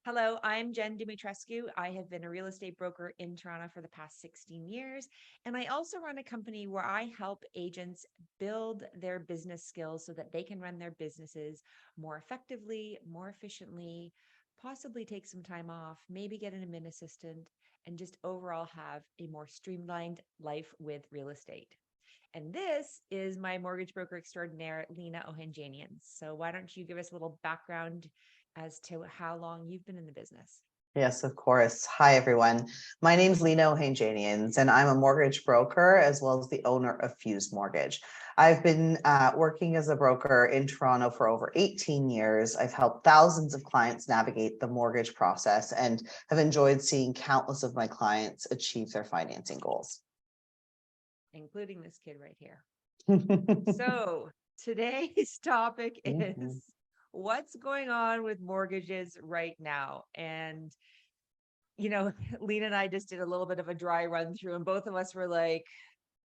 Hello, I'm Jen Dimitrescu. I have been a real estate broker in Toronto for the past 16 years. And I also run a company where I help agents build their business skills so that they can run their businesses more effectively, more efficiently, possibly take some time off, maybe get an admin assistant, and just overall have a more streamlined life with real estate. And this is my mortgage broker extraordinaire, Lena Ohenjanian. So why don't you give us a little background as to how long you've been in the business? Yes, of course. Hi, everyone. My name is Lena Ohenjanians, and I'm a mortgage broker as well as the owner of Fuse Mortgage. I've been working as a broker in Toronto for over 18 years. I've helped thousands of clients navigate the mortgage process and have enjoyed seeing countless of my clients achieve their financing goals. Including this kid right here. So today's topic is what's going on with mortgages right now. And, Lena and I just did a little bit of a dry run through, and both of us were like,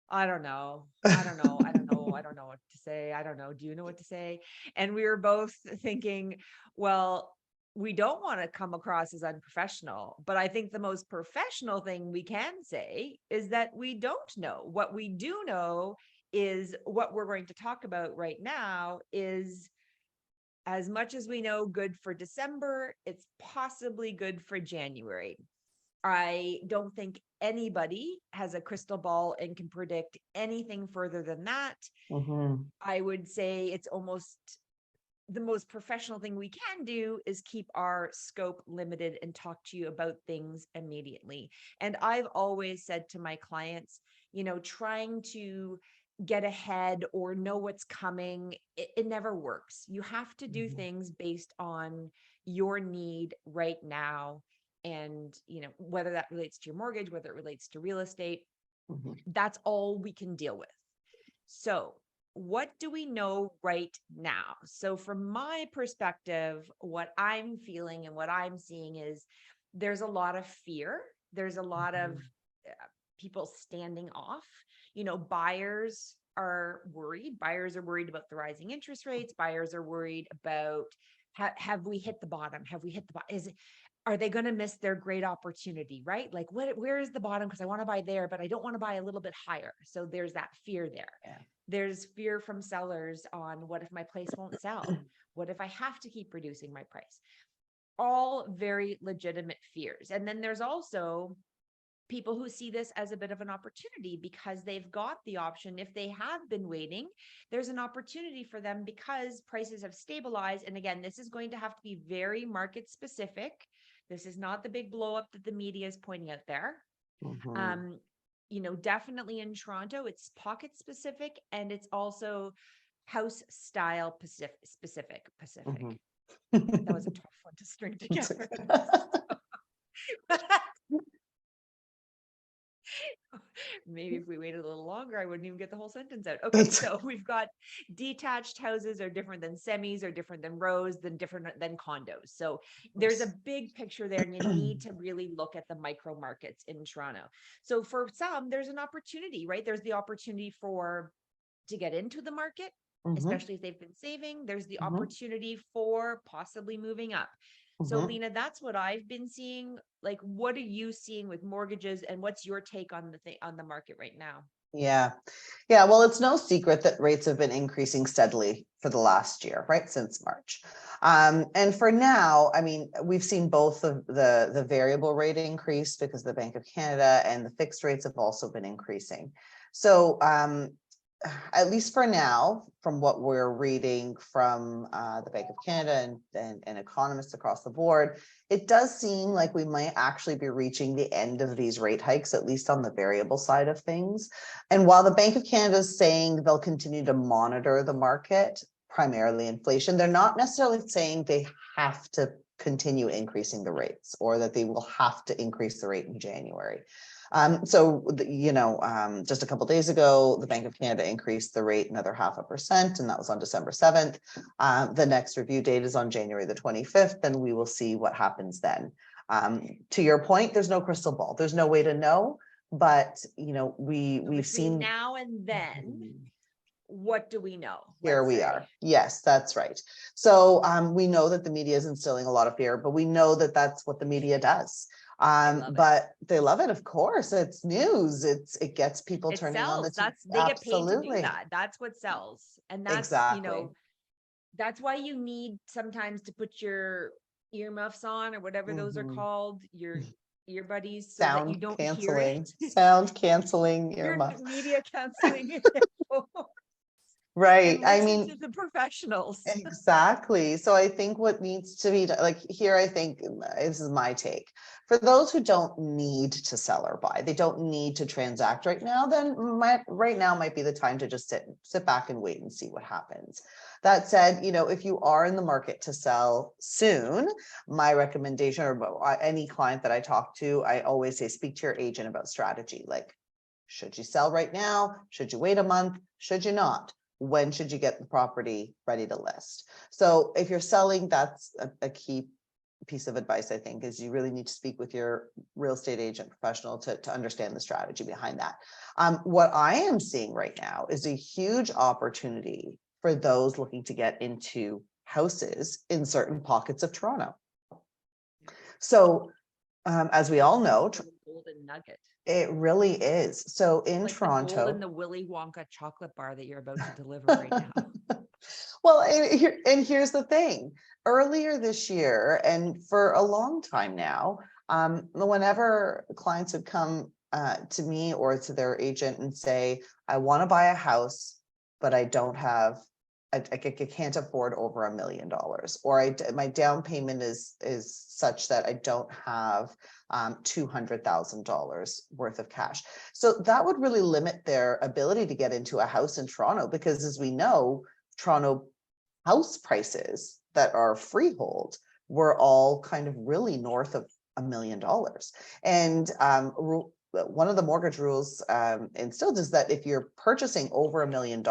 I don't know. I don't know. I don't know. I don't know what to say. I don't know. Do you know what to say? And we were both thinking, well, we don't want to come across as unprofessional, but I think the most professional thing we can say is that we don't know. What we do know is what we're going to talk about right now is as much as we know good for December, it's possibly good for January. I don't think anybody has a crystal ball and can predict anything further than that. I would say it's almost the most professional thing we can do is keep our scope limited and talk to you about things immediately. And I've always said to my clients, trying to get ahead or know what's coming, it never works. You have to do things based on your need right now. And, whether that relates to your mortgage, whether it relates to real estate, that's all we can deal with. So what do we know right now? So from my perspective, what I'm feeling and what I'm seeing is there's a lot of fear. There's a lot of people standing off. Buyers are worried. Buyers are worried about the rising interest rates. Buyers are worried about have we hit the bottom? Have we hit the bottom? Are they going to miss their great opportunity, right? Like where is the bottom? Because I want to buy there, but I don't want to buy a little bit higher. So there's that fear there. Yeah. There's fear from sellers on what if my place won't sell? What if I have to keep reducing my price? All very legitimate fears. And then there's also people who see this as a bit of an opportunity because they've got the option. If they have been waiting, there's an opportunity for them because prices have stabilized. And again, this is going to have to be very market specific. This is not the big blow up that the media is pointing out there. Definitely in Toronto, it's pocket specific and it's also house style specific. That was a tough one to string together. Maybe if we waited a little longer, I wouldn't even get the whole sentence out. Okay, so we've got detached houses are different than semis, are different than rows, different than condos. So there's a big picture there, and you need to really look at the micro markets in Toronto. So for some, there's an opportunity, right? There's the opportunity to get into the market, especially if they've been saving. There's the opportunity for possibly moving up. So Lena, that's what I've been seeing. Like, what are you seeing with mortgages and what's your take on the market right now? Yeah. Well, it's no secret that rates have been increasing steadily for the last year, right? Since March. And for now, I mean, we've seen both of the variable rate increase because the Bank of Canada and the fixed rates have also been increasing. So at least for now, from what we're reading from the Bank of Canada and economists across the board, it does seem like we might actually be reaching the end of these rate hikes, at least on the variable side of things. And while the Bank of Canada is saying they'll continue to monitor the market, primarily inflation, they're not necessarily saying they have to continue increasing the rates or that they will have to increase the rate in January. Just a couple of days ago, the Bank of Canada increased the rate another 0.5%, and that was on December 7th. The next review date is on January the 25th, and we will see what happens then. To your point, there's no crystal ball. There's no way to know, but we've seen now and then. what do we know? Here let's we say? are. Yes, that's right. So we know that the media is instilling a lot of fear, but we know that that's what the media does. love it. But they love it, of course. It's news. It gets people It turning on the sells. TV. They get paid to do Absolutely. that. That's what sells. And that's, Exactly. that's why you need sometimes to put your earmuffs on or whatever those are Mhm. called, your earbuddies, so that you Sound don't hear canceling, it. sound canceling Your earmuffs. media canceling Right. and I listen mean, to the professionals. exactly. So I think what needs to be like here, I think this is my take. For those who don't need to sell or buy, they don't need to transact right now, then right now might be the time to just sit back and wait and see what happens. That said, if you are in the market to sell soon, my recommendation or any client that I talk to, I always say, speak to your agent about strategy. Like, should you sell right now? Should you wait a month? Should you not? When should you get the property ready to list? So if you're selling, that's a key piece of advice, I think, is you really need to speak with your real estate agent professional to understand the strategy behind that. What I am seeing right now is a huge opportunity for those looking to get into houses in certain pockets of Toronto. So as we all know, Golden nugget. it really is. So in Like the gold Toronto, in the Willy Wonka chocolate bar that you're about to deliver right now. Well, and here's the thing. Earlier this year, and for a long time now, whenever clients would come to me or to their agent and say, I want to buy a house, but I don't have, I can't afford over $1 million, or my down payment is such that I don't have $200,000 worth of cash. So that would really limit their ability to get into a house in Toronto, because as we know, Toronto house prices that are freehold were all kind of really north of $1 million. And one of the mortgage rules instilled is that if you're purchasing over $1 million,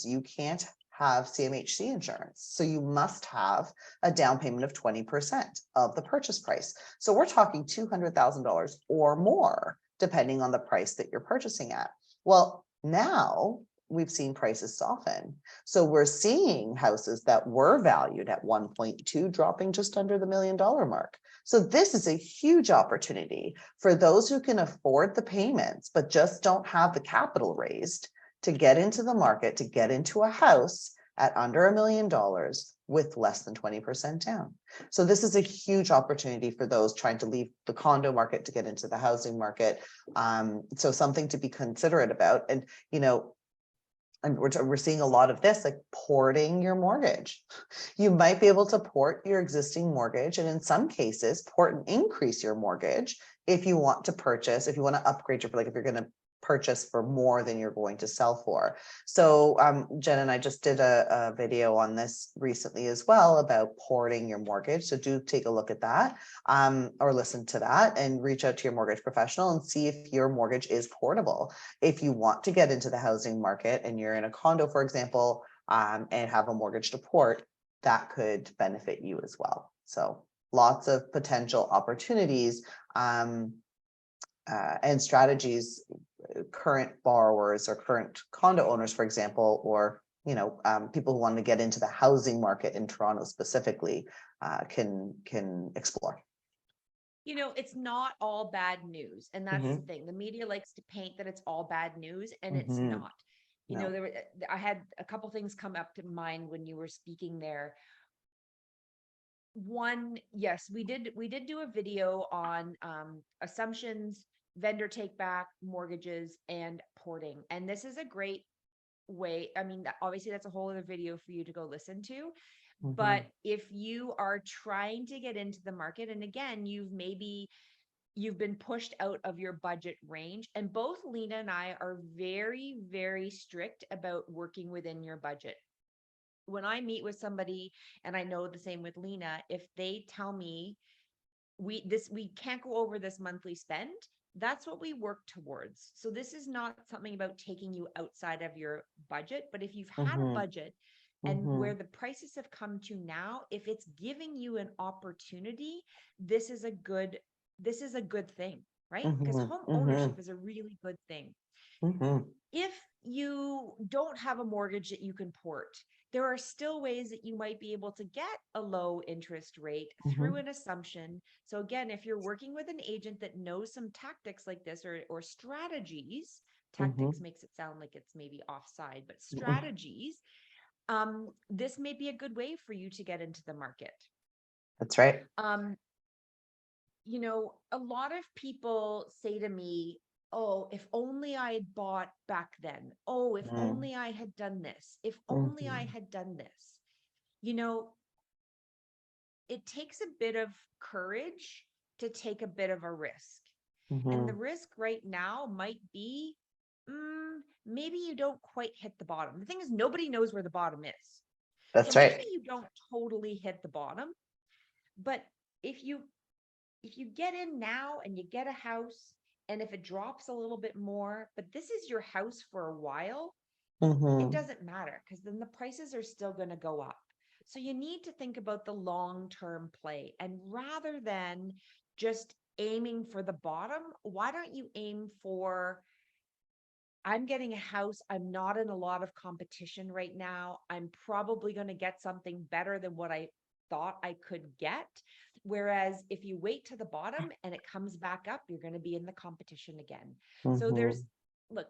you can't have CMHC insurance. So you must have a down payment of 20% of the purchase price. So we're talking $200,000 or more, depending on the price that you're purchasing at. Well, now we've seen prices soften. So we're seeing houses that were valued at 1.2 dropping just under the $1 million mark. So this is a huge opportunity for those who can afford the payments, but just don't have the capital raised to get into the market, to get into a house at under $1 million with less than 20% down. So this is a huge opportunity for those trying to leave the condo market to get into the housing market. So something to be considerate about. And, and we're seeing a lot of this, like porting your mortgage. You might be able to port your existing mortgage, and in some cases, port and increase your mortgage if you want to purchase, if you want to upgrade your, like if you're going to purchase for more than you're going to sell for. So Jen and I just did a video on this recently as well about porting your mortgage. So do take a look at that or listen to that and reach out to your mortgage professional and see if your mortgage is portable. If you want to get into the housing market and you're in a condo, for example, and have a mortgage to port, that could benefit you as well. So lots of potential opportunities and strategies. Current borrowers or current condo owners, for example, or people who want to get into the housing market in Toronto specifically can explore. It's not all bad news. And that's the thing. The media likes to paint that it's all bad news, and it's not. No. I had a couple things come up to mind when you were speaking there. One, yes, we did do a video on assumptions, vendor take back, mortgages, and porting. And this is a great way. I mean, obviously that's a whole other video for you to go listen to. But if you are trying to get into the market, and again, you've been pushed out of your budget range, and both Lena and I are very, very strict about working within your budget. When I meet with somebody, and I know the same with Lena, if they tell me we can't go over this monthly spend, that's what we work towards. So this is not something about taking you outside of your budget, but if you've had a budget and where the prices have come to now, if it's giving you an opportunity, this is a good thing, right? Because home ownership is a really good thing. Mhm. If you don't have a mortgage that you can port, there are still ways that you might be able to get a low interest rate through Mhm. an assumption. So again, if you're working with an agent that knows some tactics like this, or strategies, tactics Mhm. makes it sound like it's maybe offside, but Mhm. strategies, this may be a good way for you to get into the market. That's right. Um, a lot of people say to me, oh, if only I had bought back then. Oh, if Mm. only I had done this. If only I Mhm. had done this. You know, it takes a bit of courage to take a bit of a risk. And the Mhm. risk right now might be maybe you don't quite hit the bottom. The thing is, nobody knows where the bottom is. So That's maybe right. you don't totally hit the bottom, but if you if you get in now and you get a house, and if it drops a little bit more, but this is your house for a while, it Mhm. doesn't matter, because then the prices are still going to go up. So you need to think about the long-term play. And rather than just aiming for the bottom, why don't you aim for, I'm getting a house. I'm not in a lot of competition right now. I'm probably going to get something better than what I thought I could get. Whereas if you wait to the bottom and it comes back up, you're going to be in the competition again. So Mhm.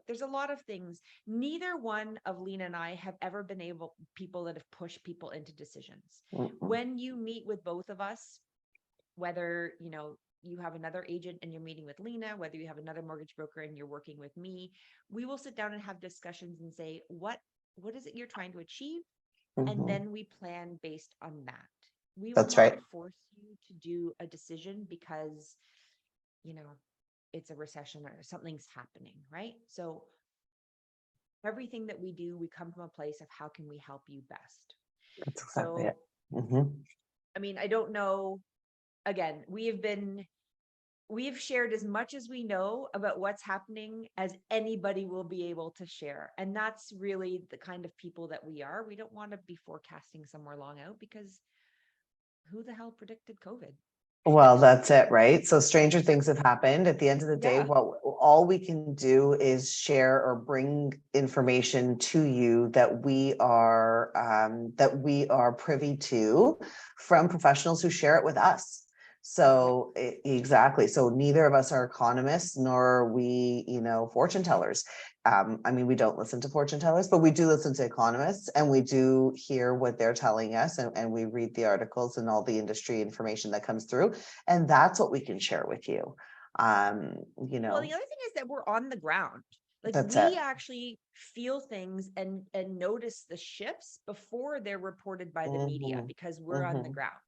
there's a lot of things. Neither one of Lena and I have ever been people that have pushed people into decisions. Mhm. When you meet with both of us, whether you have another agent and you're meeting with Lena, whether you have another mortgage broker and you're working with me, we will sit down and have discussions and say, what is it you're trying to achieve? And Mhm. then we plan based on that. We will That's not right. force you to do a decision because, you know, it's a recession or something's happening, right? So everything that we do, we come from a place of how can we help you best? That's exactly it. So, Mhm. I mean, I don't know. Again, we've shared as much as we know about what's happening as anybody will be able to share. And that's really the kind of people that we are. We don't want to be forecasting somewhere long out, because who the hell predicted COVID? Well, that's it, right? So stranger things have happened. At the end of the day, Yeah. what all we can do is share or bring information to you that we are privy to from professionals who share it with us. Yeah. So exactly. So neither of us are economists, nor are we, fortune tellers. I mean, we don't listen to fortune tellers, but we do listen to economists, and we do hear what they're telling us, and we read the articles and all the industry information that comes through. And that's what we can share with you. Um, you Well, the know, other thing is that we're on the ground. Like, that's it. we actually feel things and notice the shifts before they're reported by the media, Hmm. because we're on the Hmm. ground.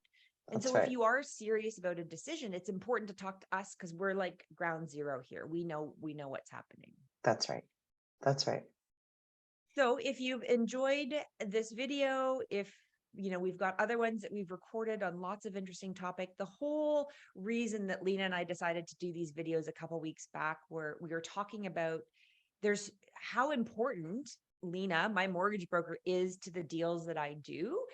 And That's so if right. you are serious about a decision, it's important to talk to us, because we're like ground zero here. We know what's happening. That's right. That's right. So if you've enjoyed this video, if we've got other ones that we've recorded on lots of interesting topic. The whole reason that Lena and I decided to do these videos a couple weeks back, where we were talking about there's how important Lena, my mortgage broker, is to the deals that I do,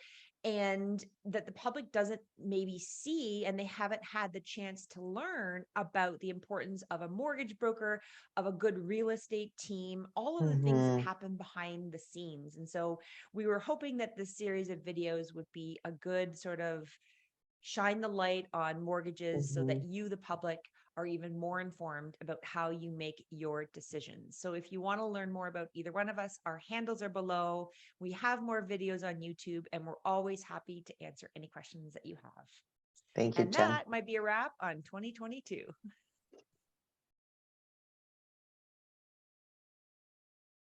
and that the public doesn't maybe see, and they haven't had the chance to learn about the importance of a mortgage broker, of a good real estate team, all of the things that Hmm. happen behind the scenes. And so we were hoping that this series of videos would be a good sort of shine the light on mortgages, so that Hmm. you, the public, are even more informed about how you make your decisions. So if you want to learn more about either one of us, our handles are below. We have more videos on YouTube, and we're always happy to answer any questions that you have. Thank you, And Jen. that might be a wrap on 2022.